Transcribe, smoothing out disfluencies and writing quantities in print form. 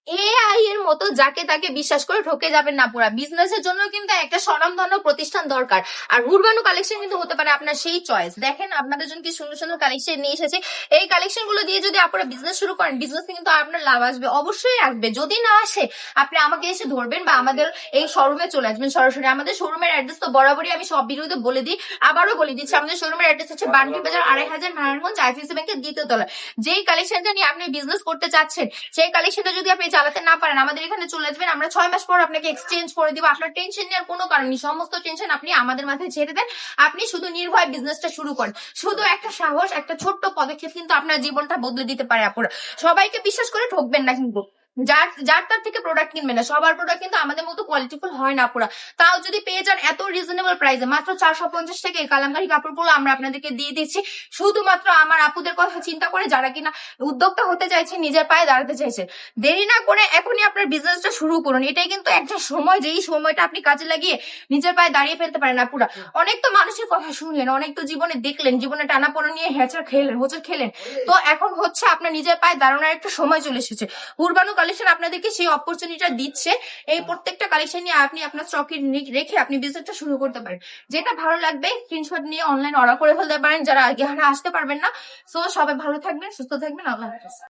AI এর মতো যাকে তাকে বিশ্বাস করে ঠকে যাবেন না পুরা। বিজনেসের জন্য কিন্তু একটা স্বনামধন্য প্রতিষ্ঠান দরকার। আর উর্বানু কালেকশন কিন্তু হতে পারে আপনার সেই চয়েস। দেখেন আপনাদের জন্য কি সুন্দর সুন্দর কালেকশন নিয়ে এসেছে। এই কালেকশন গুলো দিয়ে যদি আপনারা বিজনেস শুরু করেন, বিজনেসে কিন্তু আপনার লাভ আসবে, অবশ্যই আসবে। যদি না আসে আপনি আমাকে এসে ধরবেন বা আমাদের এই শোরুমে চলে আসবেন সরাসরি। আমাদের শোরুমের অ্যাড্রেস তো বরাবরই আমি সব ভিডিওতে বলে দিই, আবারও বলে দিচ্ছি। আমাদের শোরুমের অ্যাড্রেস হচ্ছে বান্টি বাজার ২৫০০ নারায়ণগঞ্জ, আইসিসি ব্যাংকের দ্বিতীয় তলায়। যেই কালেকশনটা নিয়ে আপনি বিজনেস করতে চাচ্ছেন, সেই কালেকশনটা যদি আপনি চালাতে না পারেন, আমাদের এখানে চলে আসবেন। আমরা 6 মাস পর আপনাকে এক্সচেঞ্জ করে দিব। আপনার টেনশন নেওয়ার কোনো কারণ নেই। সমস্ত টেনশন আপনি আমাদের মাথায় ছেড়ে দেন। আপনি শুধু নির্ভয় বিজনেসটা শুরু করেন। শুধু একটা সাহস, একটা ছোট্ট পদক্ষেপ কিন্তু আপনার জীবনটা বদলে দিতে পারে আপুরা। সবাইকে বিশ্বাস করে ঠকবেন না কিন্তু। যার যার তার থেকে প্রোডাক্ট কিনবেন না। সবার প্রোডাক্ট কিন্তু আমাদের মতো কোয়ালিটিফুল হয় না পুরা। তাও যদি পেয়ে যান এত রিজনেবল প্রাইসে, মাত্র 450 টাকায় কালামকারী কাপড়গুলো আমরা আপনাদেরকে দিয়ে দিচ্ছি। শুধুমাত্র আমার আপুদের কথা চিন্তা করে, যারা কিনা উদ্যোক্তা হতে চাইছে, নিজের পায়ে দাঁড়াতে চাইছে। দেরি না করে এখনই আপনার বিজনেসটা শুরু করুন। এটাই কিন্তু একটা সময়, যেই সময়টা আপনি কাজে লাগিয়ে নিজের পায়ে দাঁড়িয়ে ফেলতে পারেন না পুরা। অনেক তো মানুষের কথা শুনলেন, অনেক তো জীবনে দেখলেন, জীবনে টানাপোড়েন নিয়ে হোঁচট খেলেন। তো এখন হচ্ছে আপনার নিজের পায়ে দাঁড়ানোর একটা সময় চলে এসেছে। উর্বানু কালেকশন আপনাদেরকে সেই অপরচুনিটিটা দিচ্ছে। এই প্রত্যেকটা কালেকশন নিয়ে আপনি আপনার স্টকে রেখে আপনি বিজনেসটা শুরু করতে পারেন। যেটা ভালো লাগবে স্ক্রিনশট নিয়ে অনলাইন অর্ডার করে ফেলতে পারেন, যারা আগে আসতে পারবেন না। সো সবাই ভালো থাকবেন, সুস্থ থাকবেন, আল্লাহ হাফেজ।